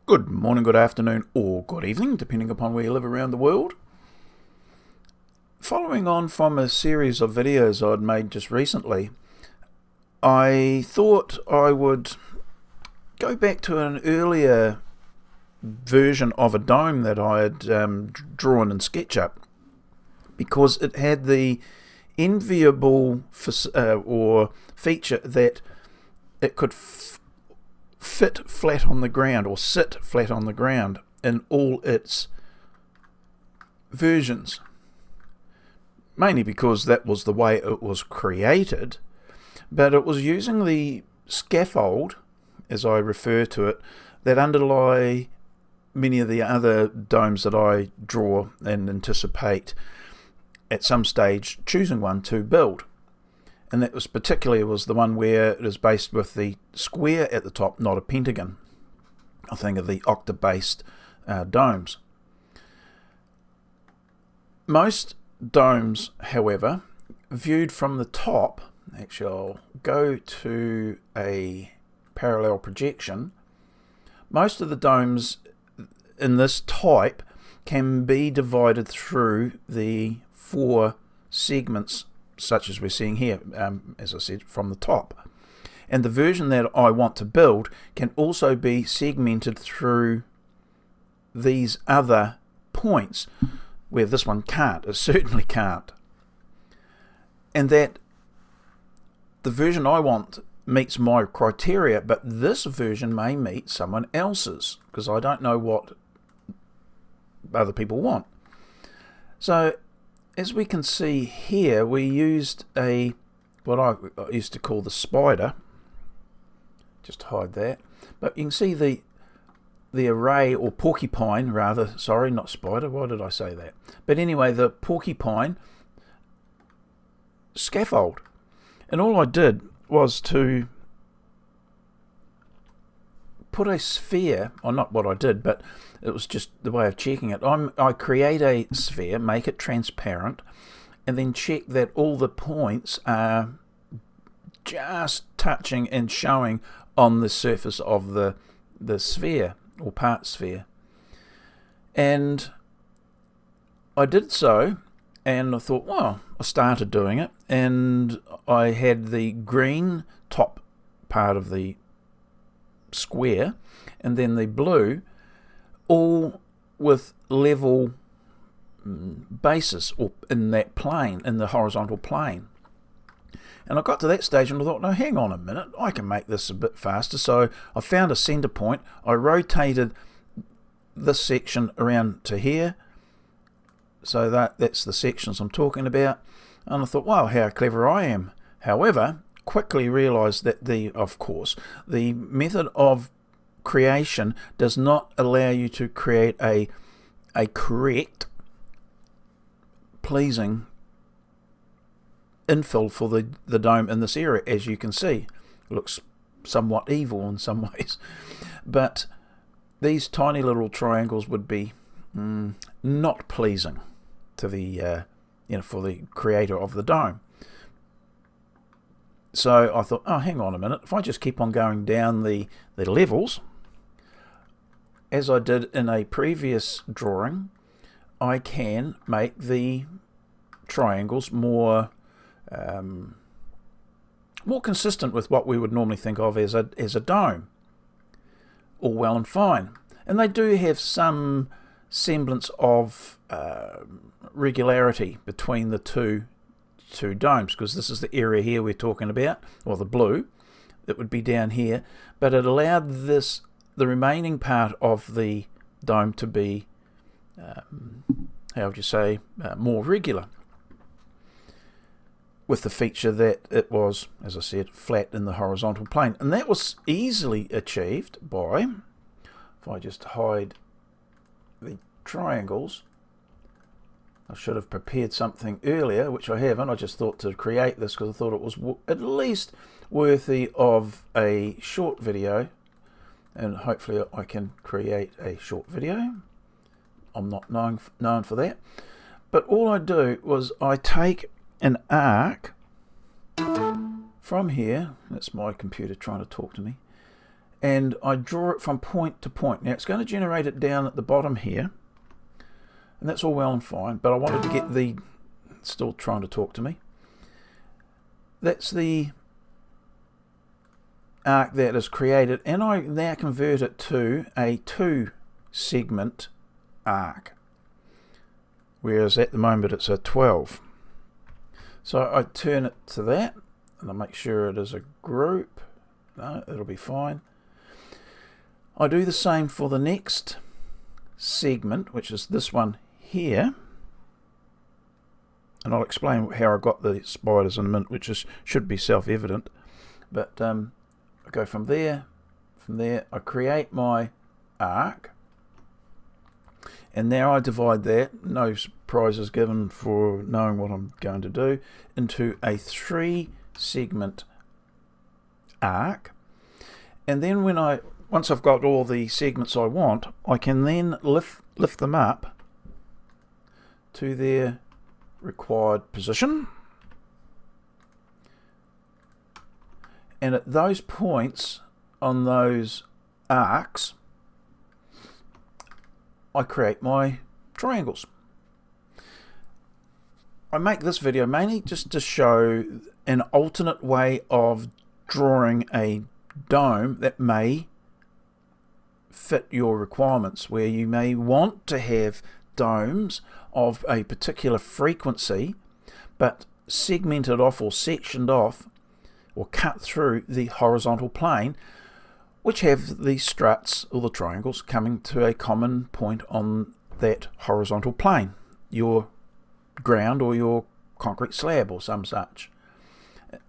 Good morning, good afternoon, or good evening, depending upon where you live around the world. Following on from a series of videos I'd made just recently, I thought I would go back to an earlier version of a dome that I had drawn in SketchUp, because it had the enviable feature that it could fit flat on the ground, or sit flat on the ground, in all its versions. Mainly because that was the way it was created, but it was using the scaffold, as I refer to it, that underlie many of the other domes that I draw and anticipate at some stage choosing one to build. And that was particularly the one where it is based with the square at the top, not a pentagon. I think of the octa-based domes. Most domes, however, viewed from the top, actually I'll go to a parallel projection, most of the domes in this type can be divided through the 4 segments, such as we're seeing here, as I said, from the top. And the version that I want to build can also be segmented through these other points, where this one can't. It certainly can't. And that the version I want meets my criteria, but this version may meet someone else's, because I don't know what other people want. So as we can see here, we used what I used to call the spider. Just hide that. But you can see the array, or porcupine rather, sorry, not spider, why did I say that? But anyway, the porcupine scaffold. And all I did was to put a sphere, or not what I did, but it was just the way of checking it. I create a sphere, make it transparent, and then check that all the points are just touching and showing on the surface of the sphere, or part sphere. And I did so, and I thought, well, I started doing it, and I had the green top part of the square, and then the blue, all with level basis, or in that plane, in the horizontal plane. And I got to that stage and I thought, no, hang on a minute, I can make this a bit faster. So I found a center point, I rotated this section around to here, so that's the sections I'm talking about, and I thought, wow, how clever I am. However, quickly realized that of course, the method of creation does not allow you to create a correct, pleasing infill for the dome in this area. As you can see, it looks somewhat evil in some ways, but these tiny little triangles would be not pleasing to the for the creator of the dome. So I thought, oh, hang on a minute, if I just keep on going down the levels, as I did in a previous drawing, I can make the triangles more consistent with what we would normally think of as a dome. All well and fine. And they do have some semblance of regularity between the two domes, because this is the area here we're talking about, or the blue, that would be down here, but it allowed the remaining part of the dome to be, how would you say, more regular, with the feature that it was, as I said, flat in the horizontal plane. And that was easily achieved by, if I just hide the triangles, I should have prepared something earlier, which I haven't. I just thought to create this because I thought it was at least worthy of a short video, and hopefully I can create a short video. I'm not known for that. But all I do was I take an arc from here, that's my computer trying to talk to me, and I draw it from point to point. Now it's going to generate it down at the bottom here, and that's all well and fine, but I wanted to get the, still trying to talk to me, that's the arc that is created, and I now convert it to a 2-segment arc, whereas at the moment it's a 12. So I turn it to that, and I make sure it is a group. No, it'll be fine. I do the same for the next segment, which is this one here, and I'll explain how I got the spiders in a minute, which should be self-evident. But I go from there I create my arc, and now I divide that, no prizes given for knowing what I'm going to do, into a 3-segment arc. And then once I've got all the segments I want, I can then lift them up to their required position, and at those points on those arcs I create my triangles. I make this video mainly just to show an alternate way of drawing a dome that may fit your requirements, where you may want to have domes of a particular frequency but segmented off or sectioned off or cut through the horizontal plane, which have the struts or the triangles coming to a common point on that horizontal plane, your ground or your concrete slab or some such.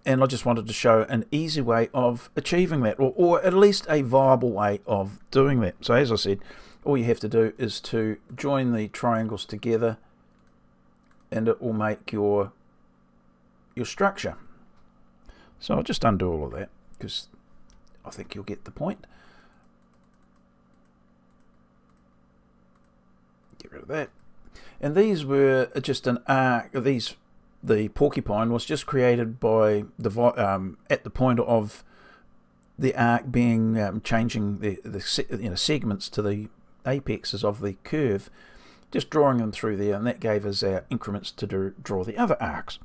And I just wanted to show an easy way of achieving that, or at least a viable way of doing that. So as I said, all you have to do is to join the triangles together, and it will make your structure. So I'll just undo all of that, because I think you'll get the point. Get rid of that. And these were just an arc. The porcupine was just created by at the point of the arc being changing the segments to the apexes of the curve, just drawing them through there, and that gave us our increments to draw the other arcs.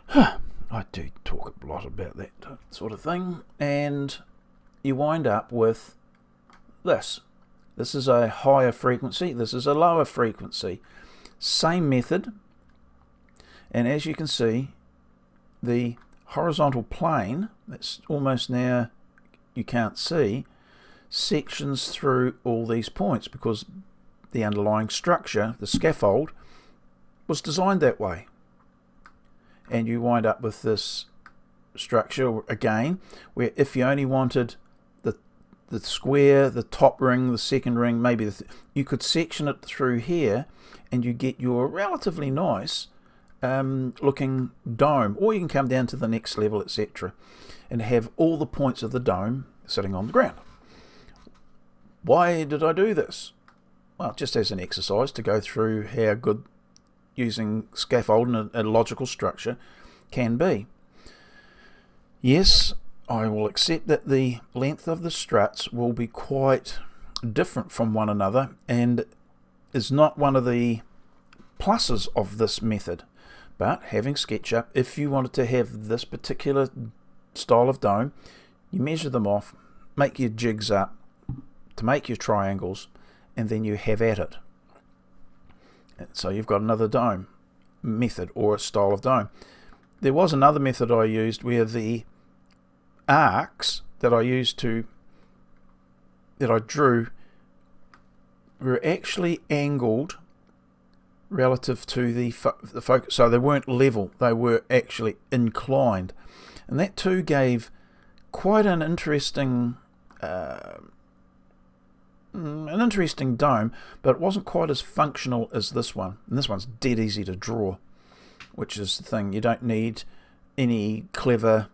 I do talk a lot about that sort of thing, and you wind up with this. This is a higher frequency, this is a lower frequency. Same method, and as you can see, the horizontal plane, that's almost now you can't see, sections through all these points because the underlying structure, the scaffold, was designed that way. And you wind up with this structure again, where if you only wanted the square, the top ring, the second ring, maybe you could section it through here, and you get your relatively nice looking dome. Or you can come down to the next level, etc., and have all the points of the dome sitting on the ground. Why did I do this? Well, just as an exercise to go through how good using scaffold and a logical structure can be. Yes, I will accept that the length of the struts will be quite different from one another, and is not one of the pluses of this method. But having SketchUp, if you wanted to have this particular style of dome, you measure them off, make your jigs up to make your triangles, and then you have at it. And so you've got another dome method or a style of dome. There was another method I used where the arcs that I drew were actually angled relative to the focus, so they weren't level, they were actually inclined, and that too gave quite an interesting dome, but it wasn't quite as functional as this one. And this one's dead easy to draw, which is the thing. You don't need any clever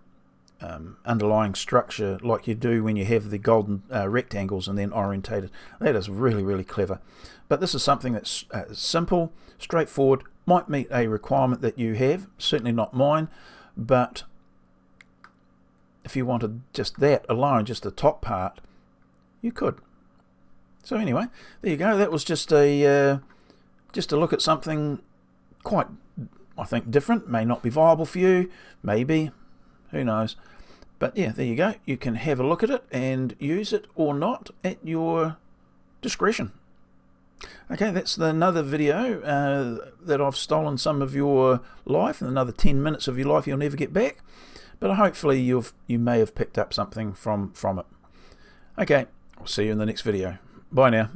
underlying structure like you do when you have the golden rectangles and then orientated. That is really, really clever. But this is something that's simple, straightforward, might meet a requirement that you have, certainly not mine, but if you wanted just that alone, just the top part, you could. So anyway, there you go. That was just a look at something quite, I think, different. May not be viable for you, maybe, who knows. But yeah, there you go. You can have a look at it and use it or not at your discretion. Okay, that's another video that I've stolen some of your life, and another 10 minutes of your life you'll never get back. But hopefully you may have picked up something from it. Okay, I'll see you in the next video. Bye now.